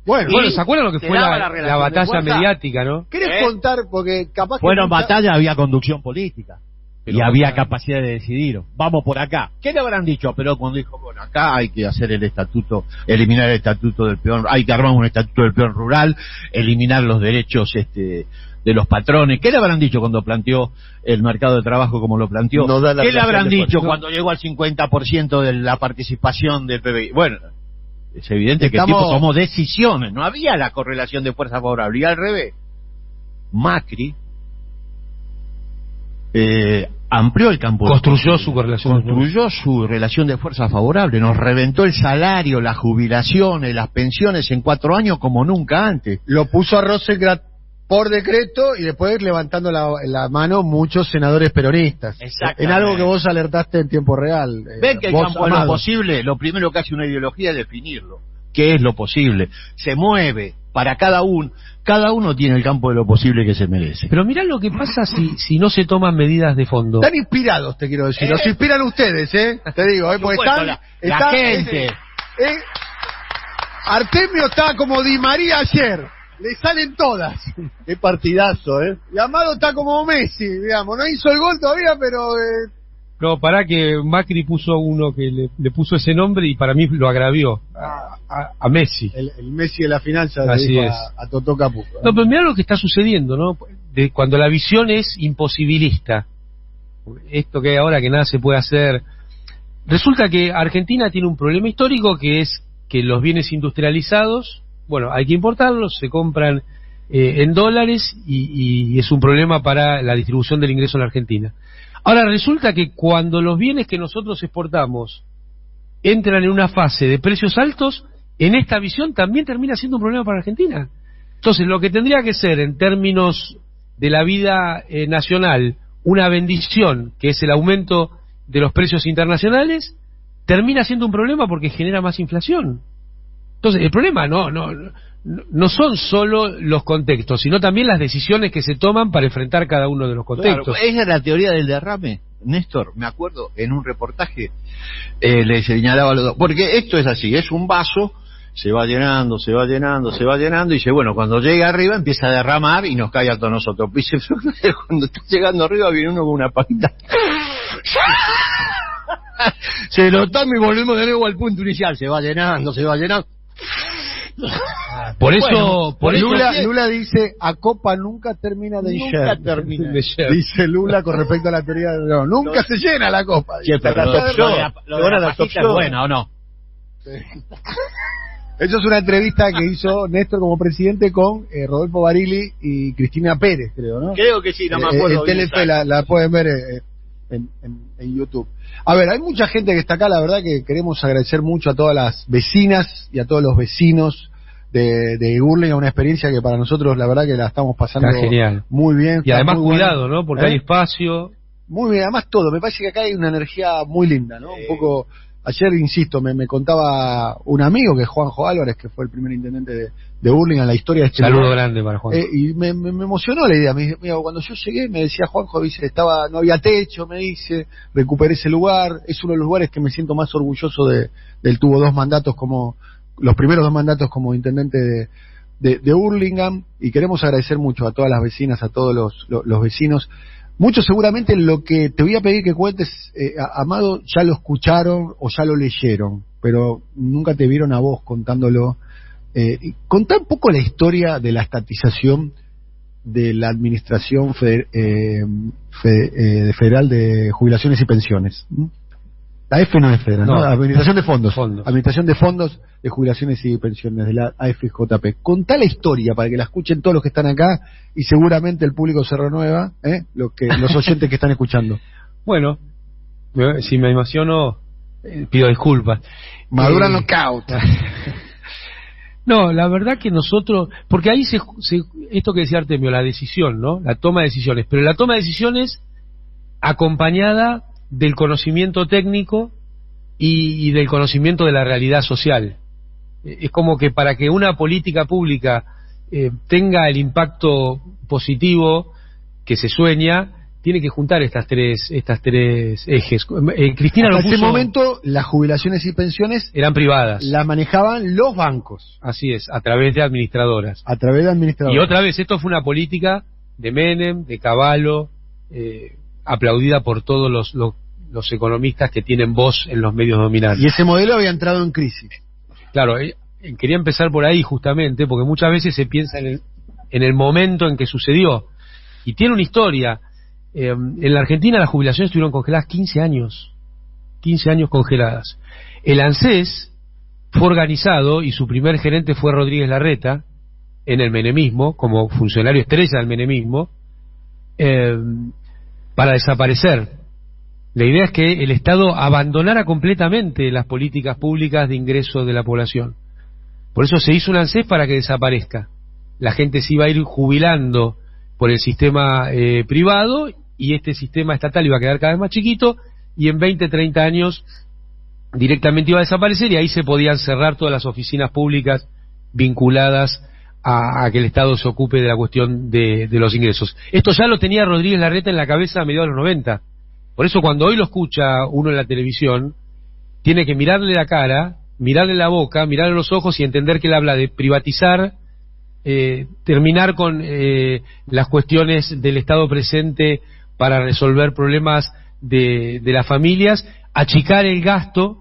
Bueno, ¿se acuerdan lo que fue la batalla mediática, no? ¿Querés contar? Porque capaz que... Bueno, batalla había conducción política. Pero había capacidad de decidir. Vamos por acá. ¿Qué le habrán dicho a Perón cuando dijo, bueno, acá hay que hacer el estatuto, eliminar el estatuto del peón, hay que armar un estatuto del peón rural, eliminar los derechos de los patrones? ¿Qué le habrán dicho cuando planteó el mercado de trabajo como lo planteó? ¿Qué le habrán dicho cuando llegó al 50% de la participación del PBI? Bueno, es evidente que el tipo tomó decisiones, no había la correlación de fuerza favorable, y al revés. Macri amplió el campo, construyó su relación de fuerza favorable, nos reventó el salario, las jubilaciones, las pensiones en 4 años como nunca antes. Lo puso a Rosenkrantz por decreto y después levantando la mano muchos senadores peronistas. En algo que vos alertaste en tiempo real. Ven que el campo de lo posible, lo primero que hace una ideología es definirlo. ¿Qué es lo posible? Se mueve para cada uno tiene el campo de lo posible que se merece. Pero mirá lo que pasa si no se toman medidas de fondo. Están inspirados, te quiero decir. Los inspiran ustedes, te digo, porque la gente. Artemio está como Di María ayer. Le salen todas. Qué partidazo, Y Amado está como Messi, digamos. No hizo el gol todavía, pero... No, pará que Macri puso uno que le puso ese nombre y para mí lo agravió a Messi. El Messi de la finanza, así dijo es. a Totó Caputo. No, pero mirá lo que está sucediendo, ¿no? Cuando la visión es imposibilista. Esto que hay ahora que nada se puede hacer. Resulta que Argentina tiene un problema histórico que es que los bienes industrializados, bueno, hay que importarlos, se compran en dólares y es un problema para la distribución del ingreso en la Argentina. Ahora resulta que cuando los bienes que nosotros exportamos entran en una fase de precios altos, en esta visión también termina siendo un problema para Argentina. Entonces, lo que tendría que ser en términos de la vida nacional una bendición, que es el aumento de los precios internacionales, termina siendo un problema porque genera más inflación. Entonces, el problema no no son solo los contextos, sino también las decisiones que se toman para enfrentar cada uno de los contextos. Claro, esa es la teoría del derrame, Néstor. Me acuerdo en un reportaje le señalaba a los dos, porque esto es así, es un vaso, se va llenando, se va llenando, se va llenando, y dice, bueno, cuando llega arriba empieza a derramar y nos cae a todos nosotros. Y dice, cuando está llegando arriba viene uno con una pajita. Se lo toma y volvemos de nuevo al punto inicial, se va llenando, se va llenando. Por eso, Lula dice, a copa nunca termina de Nunca llenar. termina. Dice Lula con respecto a la teoría de nunca se llena la copa. Che, pero lo de la pajita es buena, ¿o no? Eso es una entrevista que hizo Néstor como presidente con Rodolfo Barili y Cristina Pérez, creo, ¿no? Creo que sí, no me acuerdo. En Telefe la pueden ver en YouTube. A ver, hay mucha gente que está acá, la verdad que queremos agradecer mucho a todas las vecinas y a todos los vecinos de Hurlingham, una experiencia que para nosotros la verdad que la estamos pasando genial. Muy bien. Y además cuidado, bueno, ¿no? Porque hay espacio. Muy bien, además todo, me parece que acá hay una energía muy linda, ¿no? Un poco, ayer, insisto, me contaba un amigo que es Juanjo Álvarez, que fue el primer intendente de Hurlingham, la historia de este Saludo lugar. grande para Juanjo. Y me emocionó la idea. Me dice, mira, cuando yo llegué, me decía Juanjo, dice, no había techo, me dice, recuperé ese lugar, es uno de los lugares que me siento más orgulloso del tuvo 2 mandatos los primeros 2 mandatos como intendente de Hurlingham, y queremos agradecer mucho a todas las vecinas, a todos los vecinos. Muchos seguramente lo que te voy a pedir que cuentes, Amado, ya lo escucharon o ya lo leyeron, pero nunca te vieron a vos contándolo. Contá un poco la historia de la estatización de la Administración Federal de Jubilaciones y Pensiones. La AF no es federal, ¿no? Administración de Fondos. Administración de Fondos de Jubilaciones y Pensiones, de la AFJP. Contá la historia para que la escuchen todos los que están acá y seguramente el público se renueva, los oyentes que están escuchando. Bueno, si me emociono, pido disculpas. Madura knockout. No, la verdad que nosotros, porque ahí esto que decía Artemio, la decisión, ¿no? La toma de decisiones, pero la toma de decisiones acompañada del conocimiento técnico y del conocimiento de la realidad social. Es como que para que una política pública tenga el impacto positivo que se sueña, tiene que juntar estas tres ejes. Cristina Hasta lo puso, ese momento las jubilaciones y pensiones eran privadas. Las manejaban los bancos. Así es, a través de administradoras. A través de administradoras. Y otra vez, esto fue una política de Menem, de Cavallo, aplaudida por todos los economistas que tienen voz en los medios dominantes. Y ese modelo había entrado en crisis. Claro, quería empezar por ahí justamente, porque muchas veces se piensa en el momento en que sucedió. Y tiene una historia. En la Argentina las jubilaciones estuvieron congeladas 15 años. 15 años congeladas. El ANSES fue organizado y su primer gerente fue Rodríguez Larreta, en el menemismo, como funcionario estrella del menemismo, para desaparecer. La idea es que el Estado abandonara completamente las políticas públicas de ingreso de la población. Por eso se hizo un ANSES para que desaparezca. La gente se iba a ir jubilando por el sistema privado y este sistema estatal iba a quedar cada vez más chiquito y en 20, 30 años directamente iba a desaparecer y ahí se podían cerrar todas las oficinas públicas vinculadas a que el Estado se ocupe de la cuestión de los ingresos. Esto ya lo tenía Rodríguez Larreta en la cabeza a mediados de los 90. Por eso cuando hoy lo escucha uno en la televisión, tiene que mirarle la cara, mirarle la boca, mirarle los ojos y entender que él habla de privatizar, terminar con las cuestiones del Estado presente para resolver problemas de las familias, achicar el gasto,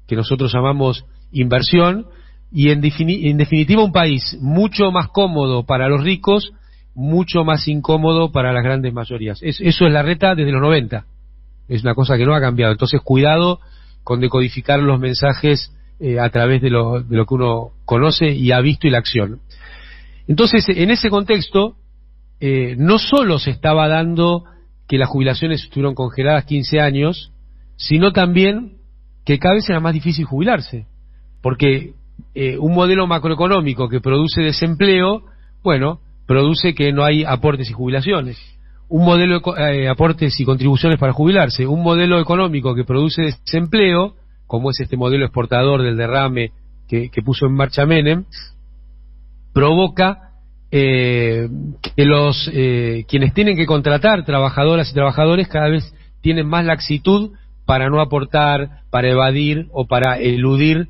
que nosotros llamamos inversión, y en definitiva un país mucho más cómodo para los ricos, mucho más incómodo para las grandes mayorías. Eso es Larreta desde los 90. Es una cosa que no ha cambiado. Entonces, cuidado con decodificar los mensajes a través de lo que uno conoce y ha visto y la acción. Entonces, en ese contexto, no solo se estaba dando que las jubilaciones estuvieron congeladas 15 años, sino también que cada vez era más difícil jubilarse. Porque un modelo macroeconómico que produce desempleo, bueno, produce que no hay aportes y jubilaciones. Un modelo de aportes y contribuciones para jubilarse. Un modelo económico que produce desempleo, como es este modelo exportador del derrame que puso en marcha Menem, provoca que los quienes tienen que contratar trabajadoras y trabajadores cada vez tienen más laxitud para no aportar, para evadir o para eludir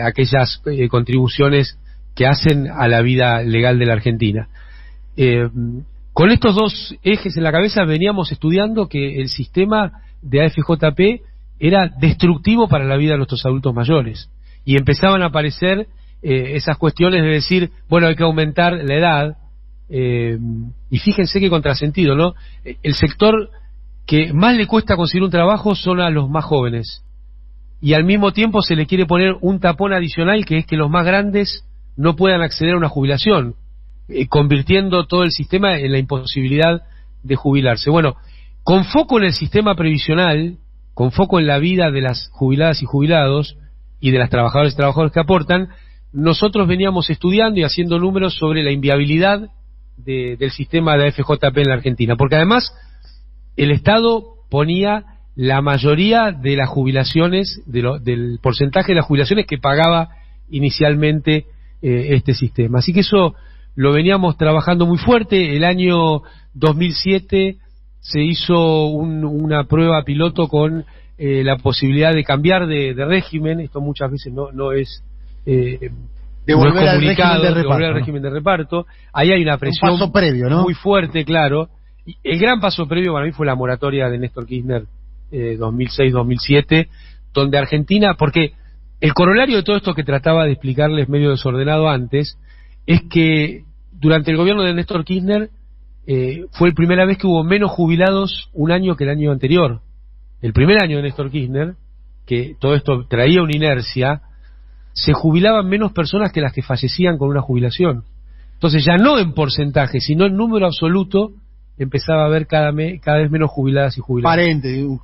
aquellas contribuciones que hacen a la vida legal de la Argentina. Con estos dos ejes en la cabeza veníamos estudiando que el sistema de AFJP era destructivo para la vida de nuestros adultos mayores, y empezaban a aparecer esas cuestiones de decir, bueno, hay que aumentar la edad, y fíjense qué contrasentido, ¿no? El sector que más le cuesta conseguir un trabajo son a los más jóvenes, y al mismo tiempo se le quiere poner un tapón adicional, que es que los más grandes no puedan acceder a una jubilación, convirtiendo todo el sistema en la imposibilidad de jubilarse. Bueno, con foco en el sistema previsional, con foco en la vida de las jubiladas y jubilados y de las trabajadoras y trabajadores que aportan, nosotros veníamos estudiando y haciendo números sobre la inviabilidad del sistema de AFJP en la Argentina, porque además el Estado ponía la mayoría de las jubilaciones, del porcentaje de las jubilaciones que pagaba inicialmente este sistema. Así que eso lo veníamos trabajando muy fuerte. El año 2007 se hizo una prueba piloto con la posibilidad de cambiar de régimen. Esto muchas veces no es devolver al régimen régimen de reparto. Ahí hay una presión, un paso previo, ¿no? Muy fuerte, claro. Y el gran paso previo para mí fue la moratoria de Néstor Kirchner 2006-2007, donde Argentina, porque el corolario de todo esto que trataba de explicarles medio desordenado antes, es que durante el gobierno de Néstor Kirchner fue la primera vez que hubo menos jubilados un año que el año anterior. El primer año de Néstor Kirchner, que todo esto traía una inercia, se jubilaban menos personas que las que fallecían con una jubilación. Entonces ya no en porcentaje, sino en número absoluto, empezaba a haber cada vez menos jubiladas y jubilados.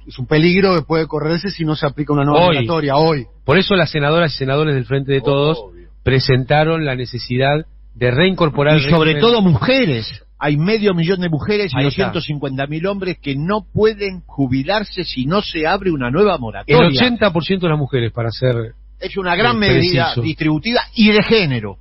Es un peligro que puede correrse si no se aplica una nueva moratoria hoy. Por eso las senadoras y senadores del Frente de Todos presentaron la necesidad de reincorporar y sobre todo mujeres. Hay 500.000 de mujeres y 250.000 hombres que no pueden jubilarse si no se abre una nueva moratoria. El 80% de las mujeres, para ser es una gran medida distributiva y de género.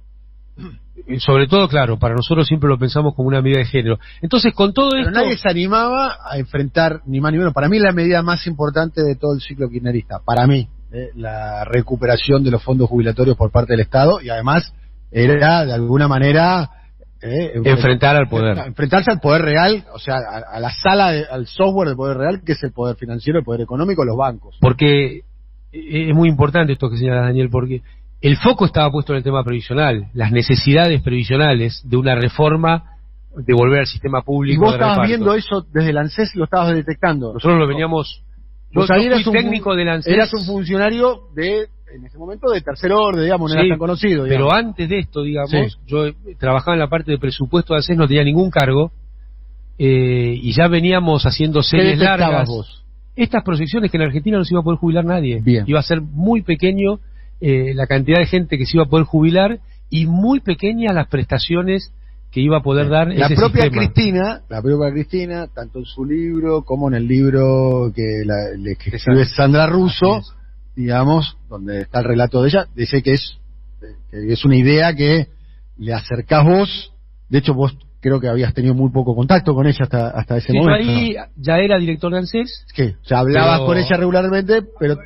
Sobre todo, claro, para nosotros siempre lo pensamos como una medida de género. Entonces, con todo esto... Pero nadie se animaba a enfrentar, ni más ni menos. Para mí la medida más importante de todo el ciclo kirchnerista, para mí, la recuperación de los fondos jubilatorios por parte del Estado, y además era, de alguna manera... enfrentarse al poder real, o sea, a la sala, al software del poder real, que es el poder financiero, el poder económico, los bancos. Porque es muy importante esto que señala Daniel, porque el foco estaba puesto en el tema previsional, las necesidades previsionales de una reforma, de volver al sistema público. Y vos estabas viendo eso desde el ANSES, lo estabas detectando. Nosotros lo veníamos... Yo fui técnico del ANSES. Eras un funcionario en ese momento de tercer orden, digamos, no era tan conocido. Pero antes de esto, digamos, yo trabajaba en la parte de presupuesto de ANSES, no tenía ningún cargo, y ya veníamos haciendo series largas. Vos? Estas proyecciones que en Argentina no se iba a poder jubilar nadie. Bien. Iba a ser muy pequeño la cantidad de gente que se iba a poder jubilar y muy pequeñas las prestaciones que iba a poder dar la ese propia sistema. La propia Cristina, tanto en su libro como en el libro que escribe Sandra Russo, digamos, donde está el relato de ella, dice que es una idea que le acercás vos. De hecho, vos creo que habías tenido muy poco contacto con ella hasta ese momento. Yo ahí ya era director de ANSES. ¿Qué? O sea, hablabas con ella regularmente, pero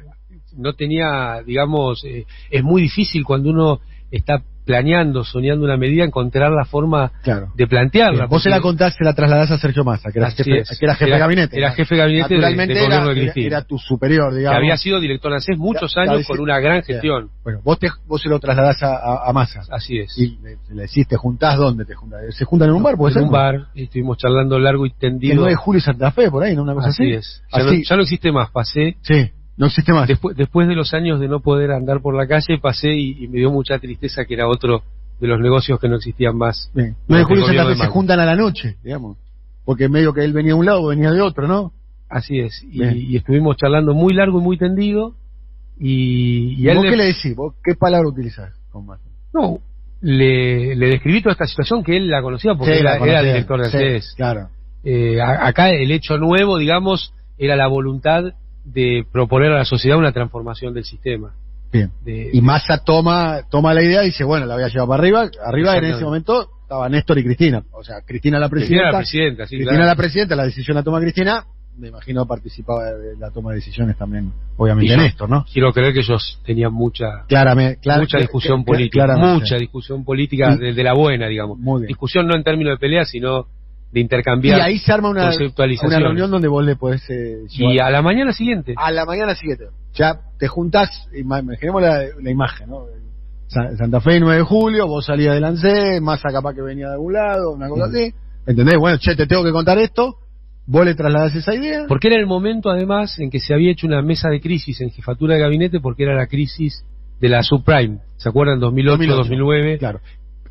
no tenía, digamos, es muy difícil cuando uno está planeando, soñando una medida, encontrar la forma de plantearla. Vos se la contás, se la trasladás a Sergio Massa, que era jefe de gabinete. Era jefe de gabinete del gobierno de Cristina. Era tu superior, digamos. Que había sido director de ANSES muchos años con una gran gestión. Bueno, vos se lo trasladás a Massa. Así es. Y le decís, ¿te juntás dónde te juntás? ¿Se juntan en un bar? En un bar, y estuvimos charlando largo y tendido. El 9 de julio y Santa Fe, por ahí, ¿no? Una cosa así. Es. Ya no existe más, pasé. Sí. No existe más. Después de los años de no poder andar por la calle, pasé y me dio mucha tristeza que era otro de los negocios que no existían más. 9 de julio y Santa Fe se juntan a la noche, digamos. Porque medio que él venía de un lado, venía de otro, ¿no? Así es. Y estuvimos charlando muy largo y muy tendido. ¿Y ¿Vos qué le decís? ¿Vos qué palabra utilizás con Massa? No, le describí toda esta situación que él la conocía porque era director de ANSES. Claro. Acá el hecho nuevo, digamos, era la voluntad de proponer a la sociedad una transformación del sistema. Bien. Y Massa toma la idea y dice, bueno, la voy a llevar para arriba. Arriba en ese momento estaba Néstor y Cristina. O sea, Cristina la presidenta. Cristina la presidenta, la decisión la toma Cristina. Me imagino participaba de la toma de decisiones también, obviamente, Néstor, ¿no? Quiero creer que ellos tenían mucha discusión política. Mucha discusión política de la buena, digamos. Discusión no en términos de pelea, sino de intercambiar. Y ahí se arma una reunión donde vos le podés y a la mañana siguiente. Ya te juntás, imaginemos la imagen, ¿no? Santa Fe, 9 de julio, vos salías del ANSE, Massa capaz que venía de algún lado, una cosa así. ¿Entendés? Bueno, te tengo que contar esto. Vos le trasladás esa idea. Porque era el momento, además, en que se había hecho una mesa de crisis en jefatura de gabinete, porque era la crisis de la subprime. ¿Se acuerdan? 2008, 2009. Claro.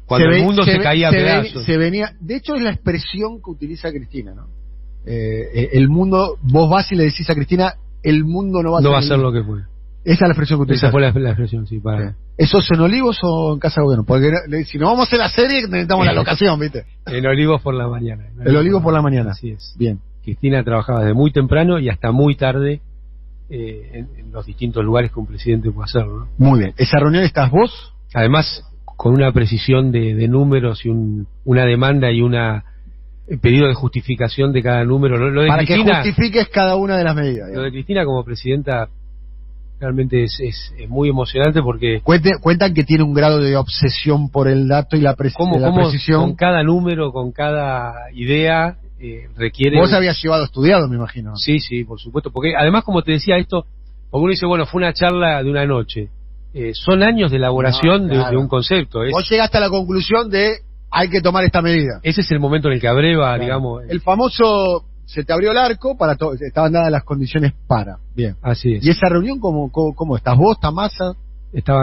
Cuando el mundo se caía a pedazos. De hecho, es la expresión que utiliza Cristina, ¿no? El mundo, vos vas y le decís a Cristina, el mundo no va a ser lo que fue. Esa es la expresión que utiliza. Esa fue la expresión, sí. ¿Eso es en Olivos o en Casa de Gobierno? Porque si no vamos a hacer la serie, necesitamos la locación, ¿viste? En Olivos por la mañana. El Olivos por la mañana. Así es. Bien. Cristina trabajaba desde muy temprano y hasta muy tarde en los distintos lugares que un presidente puede hacerlo, ¿no? Muy bien. ¿Esa reunión estás vos? Además, con una precisión de números y una demanda y una pedido de justificación de cada número. Lo de para Cristina, que justifiques cada una de las medidas. Lo de Cristina como presidenta realmente es muy emocionante porque... Cuentan que tiene un grado de obsesión por el dato y la precisión. Con cada número, con cada idea... requiere... Vos habías llevado estudiado, me imagino. Sí, por supuesto, porque además, como te decía esto, porque uno dice, bueno, fue una charla de una noche, son años de elaboración de un concepto. Vos llegaste a la conclusión de hay que tomar esta medida. Ese es el momento en el que abreva, digamos... El famoso, se te abrió el arco, estaban dadas las condiciones para. Bien. Así es. ¿Y esa reunión cómo estás vos, está Massa?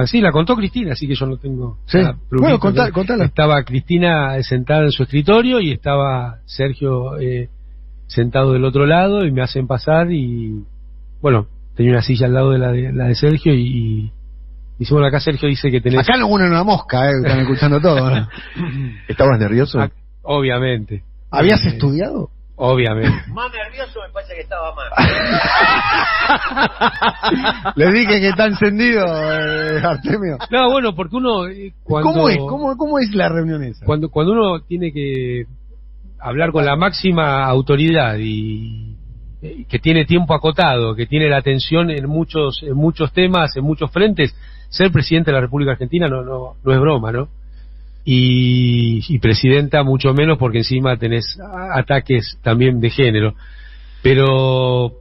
Sí, la contó Cristina, así que yo no tengo... Sí. Bueno, contala. Estaba Cristina sentada en su escritorio y estaba Sergio sentado del otro lado y me hacen pasar y... Bueno, tenía una silla al lado de la de Sergio y dice, bueno, acá Sergio dice que tenés... Acá no une una mosca, están escuchando todo, ¿no? ¿Estabas nervioso? Obviamente. ¿Habías estudiado? Obviamente. Más nervioso me parece que estaba más. Le dije que está encendido, Artemio. No, bueno, porque uno... ¿Cómo es la reunión esa? Cuando uno tiene que hablar con la máxima autoridad y que tiene tiempo acotado, que tiene la atención en muchos temas, en muchos frentes, ser presidente de la República Argentina no es broma, ¿no? Y presidenta mucho menos, porque encima tenés ataques también de género, pero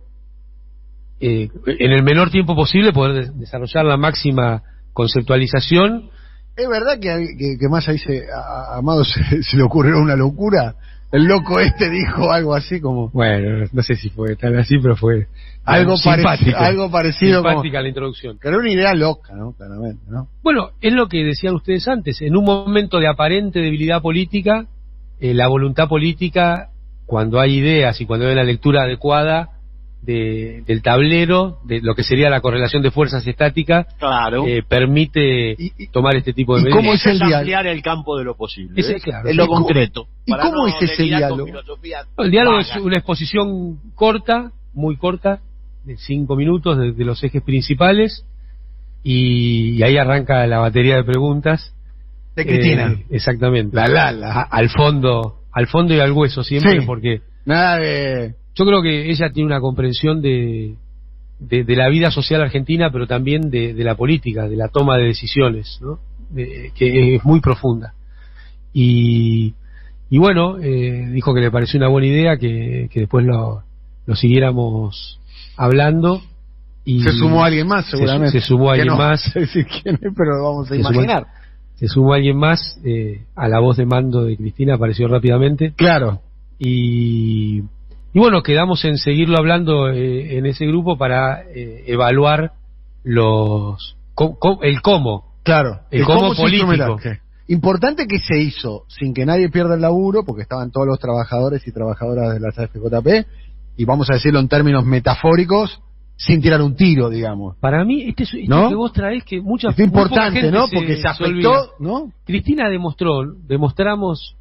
en el menor tiempo posible poder desarrollar la máxima conceptualización. ¿Es verdad que Massa dice a Amado se le ocurrió una locura? El loco dijo algo así como... Bueno, no sé si fue tan así, pero fue algo parecido. Simpática la introducción. Que era una idea loca, ¿no? Claramente, ¿no? Bueno, es lo que decían ustedes antes. En un momento de aparente debilidad política, la voluntad política, cuando hay ideas y cuando hay una lectura adecuada del tablero, de lo que sería la correlación de fuerzas estática, claro, permite tomar este tipo de medidas. ¿Cómo es ampliar el campo de lo posible? Claro, en lo concreto. ¿Y cómo es ese diálogo? El diálogo es una exposición corta, muy corta, de 5 minutos de los ejes principales, y ahí arranca la batería de preguntas. De Cristina. Exactamente. La. Al fondo y al hueso siempre, sí. Porque... Nada de... Yo creo que ella tiene una comprensión de la vida social argentina, pero también de la política, de la toma de decisiones, ¿no? Que es muy profunda. Y bueno, dijo que le pareció una buena idea que después lo siguiéramos hablando. Y se sumó alguien más, seguramente. Se sumó alguien más. No sé decir quién es, pero vamos a imaginar. Se sumó alguien más, a la voz de mando de Cristina apareció rápidamente. Claro. Y bueno, quedamos en seguirlo hablando en ese grupo para evaluar el cómo. Claro. El cómo político. Importante que se hizo sin que nadie pierda el laburo, porque estaban todos los trabajadores y trabajadoras de la AFJP, y vamos a decirlo en términos metafóricos, sin tirar un tiro, digamos. Para mí, ¿no? que vos traés que mucha es importante, gente, ¿no? Porque se afectó, ¿no? Cristina demostramos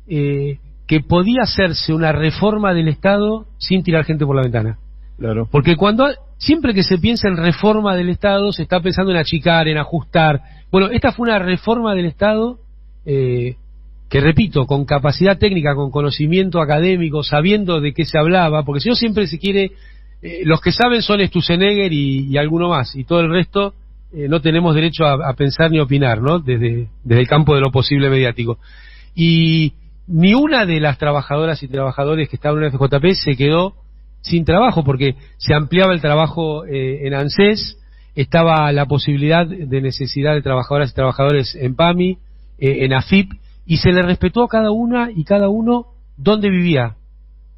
que podía hacerse una reforma del Estado sin tirar gente por la ventana. Claro. Porque cuando siempre que se piensa en reforma del Estado, se está pensando en achicar, en ajustar. Bueno, esta fue una reforma del Estado que, repito, con capacidad técnica, con conocimiento académico, sabiendo de qué se hablaba, porque si no siempre se quiere, los que saben son Sturzenegger y alguno más, y todo el resto no tenemos derecho a pensar ni opinar, ¿no? Desde el campo de lo posible mediático. Y ni una de las trabajadoras y trabajadores que estaban en la FJP se quedó sin trabajo, porque se ampliaba el trabajo en ANSES, estaba la posibilidad de necesidad de trabajadoras y trabajadores en PAMI, en AFIP, y se le respetó a cada una y cada uno dónde vivía.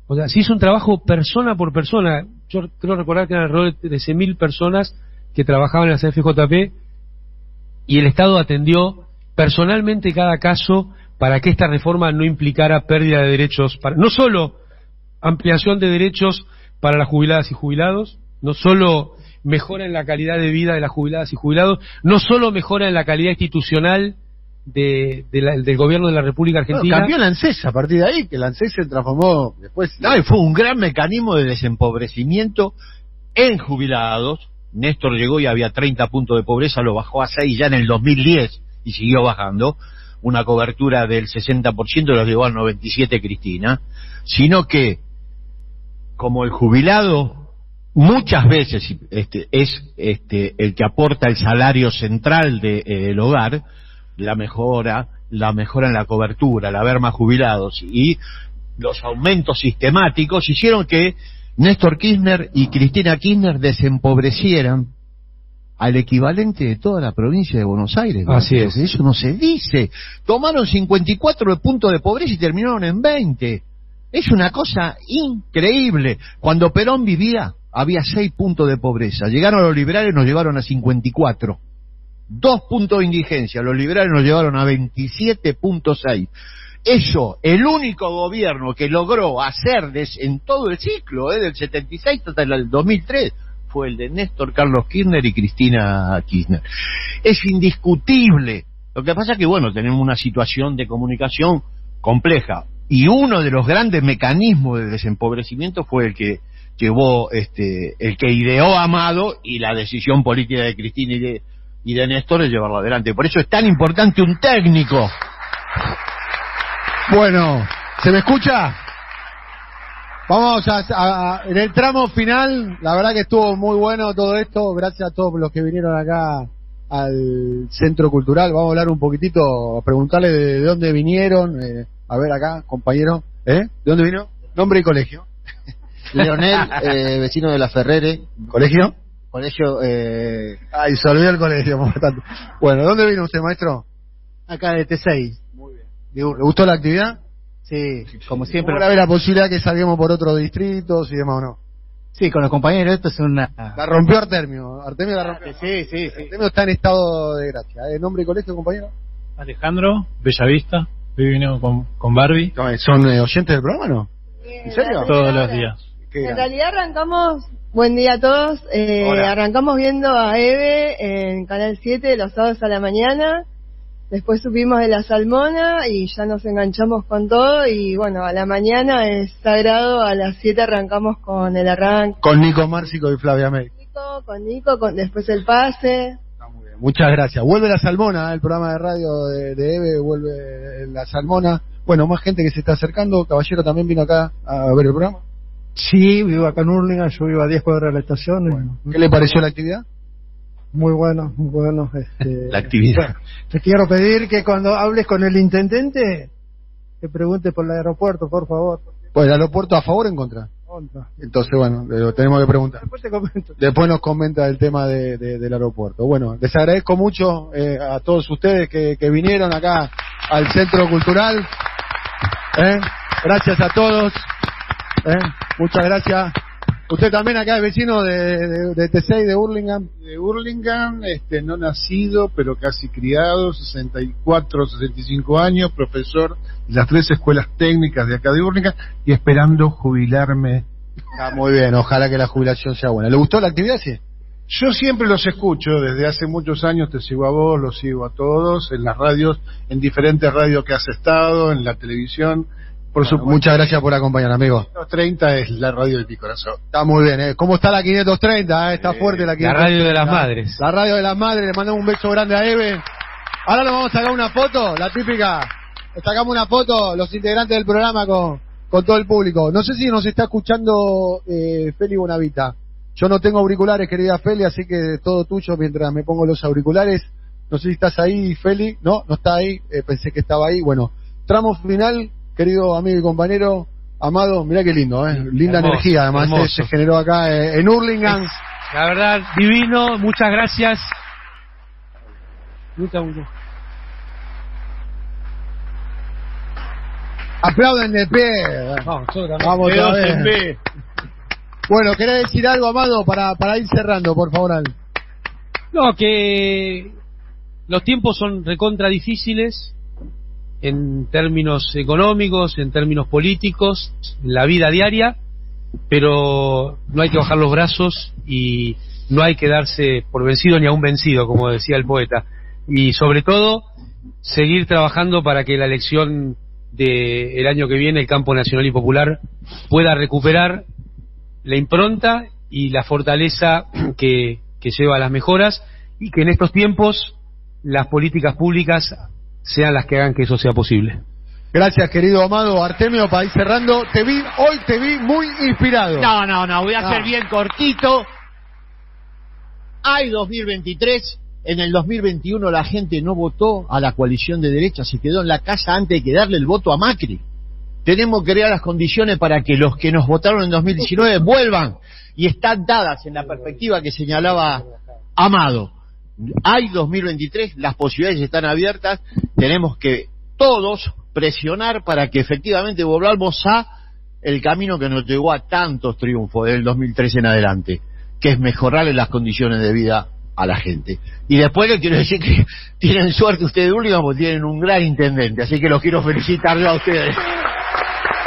O sea, se hizo un trabajo persona por persona. Yo creo recordar que eran alrededor de 13.000 personas que trabajaban en la CFJP, y el Estado atendió personalmente cada caso para que esta reforma no implicara pérdida de derechos, no solo ampliación de derechos para las jubiladas y jubilados, no solo mejora en la calidad de vida de las jubiladas y jubilados, no solo mejora en la calidad institucional del gobierno de la República Argentina. Cambió la ANSES a partir de ahí, que la ANSES se transformó después. No, y fue un gran mecanismo de desempobrecimiento en jubilados. Néstor llegó y había 30 puntos de pobreza, lo bajó a 6 ya en el 2010 y siguió bajando. Una cobertura del 60% lo llevó al 97 Cristina, sino que como el jubilado muchas veces es el que aporta el salario central del hogar, la mejora en la cobertura, el haber más jubilados y los aumentos sistemáticos hicieron que Néstor Kirchner y Cristina Kirchner desempobrecieran al equivalente de toda la provincia de Buenos Aires. Así es. Eso no se dice. Tomaron 54 puntos de pobreza y terminaron en 20. Es una cosa increíble. Cuando Perón vivía, había 6 puntos de pobreza. Llegaron los liberales y nos llevaron a 54. 2 puntos de indigencia. Los liberales nos llevaron a 27.6. Eso, el único gobierno que logró hacer en todo el ciclo, del 76 hasta el 2003, fue el de Néstor Carlos Kirchner y Cristina Kirchner. Es indiscutible. Lo que pasa es que, bueno, tenemos una situación de comunicación compleja. Y uno de los grandes mecanismos de desempobrecimiento fue el que llevó, el que ideó Amado, y la decisión política de Cristina y de Néstor es llevarlo adelante. Por eso es tan importante un técnico. Bueno, ¿se me escucha? Vamos en el tramo final. La verdad que estuvo muy bueno todo esto. Gracias a todos los que vinieron acá al Centro Cultural. Vamos a hablar un poquitito, a preguntarle de dónde vinieron. A ver acá, compañero. ¿De dónde vino? Nombre y colegio. Leonel, vecino de la Ferrere. ¿Colegio? Colegio. Ay, se olvidó el colegio. Bueno, ¿dónde vino usted, maestro? Acá de T6. Muy bien. ¿Le gustó la actividad? Sí, como siempre. ¿Habrá la posibilidad que salguemos por otros distritos y demás o no? Sí, con los compañeros, esto es una... La rompió Artemio. Artemio la rompió. Sí. Artemio está en estado de gracia. ¿Nombre y colegio, compañero? Alejandro, Bellavista. Hoy vino con Barbie. ¿Son oyentes del programa, no? ¿En serio? Todos los días. En realidad arrancamos, buen día a todos, arrancamos viendo a Eve en Canal 7 los sábados a la mañana, después subimos de La Salmona y ya nos enganchamos con todo, y bueno, a la mañana es sagrado, a las 7 arrancamos con el arranque. Con Nico Márcico y Flavia May. Con Nico, después el pase. Muy bien. Muchas gracias. Vuelve La Salmona, el programa de radio de Eve, vuelve La Salmona. Bueno, más gente que se está acercando. Caballero también vino acá a ver el programa. Sí, vivo acá en Hurlingham, yo vivo a 10 cuadras de la estación. Bueno, ¿qué le pareció la actividad? Muy bueno, muy bueno. La actividad. Bueno, te quiero pedir que cuando hables con el intendente, te pregunte por el aeropuerto, por favor. Pues el aeropuerto, ¿a favor o en contra? Contra. Entonces, bueno, lo tenemos que preguntar. Después te comento. Después nos comenta el tema del aeropuerto. Bueno, les agradezco mucho a todos ustedes que vinieron acá al Centro Cultural. Gracias a todos. Muchas gracias. Usted también acá es vecino de T6, de Hurlingham. De Hurlingham, no nacido, pero casi criado, 64, 65 años, profesor de las 3 escuelas técnicas de acá de Hurlingham y esperando jubilarme. Muy bien, ojalá que la jubilación sea buena. ¿Le gustó la actividad, sí? Yo siempre los escucho, desde hace muchos años te sigo a vos, los sigo a todos, en las radios, en diferentes radios que has estado, en la televisión, Muchas gracias por acompañar, amigo. 530 es la radio de mi corazón. Está muy bien, ¿eh? ¿Cómo está la 530? Está fuerte la 530. La radio de las madres. La radio de las madres, le mandamos un beso grande a Eve. Ahora nos vamos a sacar una foto, la típica. Sacamos una foto, los integrantes del programa con todo el público. No sé si nos está escuchando Feli Bonavita. Yo no tengo auriculares, querida Feli, así que todo tuyo mientras me pongo los auriculares. No sé si estás ahí, Feli. No está ahí. Pensé que estaba ahí. Bueno, tramo final, querido amigo y compañero Amado. Mirá qué lindo, linda Hermoso, energía, además se generó acá en Hurlingham. La verdad, divino. Muchas gracias. Muchas. Aplauden de pie. Vamos a ver. Bueno, ¿querés decir algo, Amado, para ir cerrando, por favor? No, que los tiempos son recontra difíciles en términos económicos, en términos políticos, en la vida diaria, pero no hay que bajar los brazos y no hay que darse por vencido ni aún vencido, como decía el poeta. Y sobre todo, seguir trabajando para que la elección del año que viene, el campo nacional y popular, pueda recuperar la impronta y la fortaleza que lleva a las mejoras, y que en estos tiempos las políticas públicas sean las que hagan que eso sea posible. Gracias, querido Amado. Artemio, para ir cerrando, hoy te vi muy inspirado. No, voy a ser bien cortito. Hay 2023, en el 2021 la gente no votó a la coalición de derecha, se quedó en la casa antes de que darle el voto a Macri. Tenemos que crear las condiciones para que los que nos votaron en 2019 vuelvan, y están dadas en la perspectiva que señalaba Amado. Hay 2023, las posibilidades están abiertas, tenemos que todos presionar para que efectivamente volvamos a el camino que nos llevó a tantos triunfos del 2013 en adelante, que es mejorarle las condiciones de vida a la gente. Y después les quiero decir que tienen suerte ustedes de Hurlingham, porque tienen un gran intendente, así que los quiero felicitar a ustedes.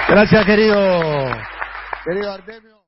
Gracias, querido Artemio.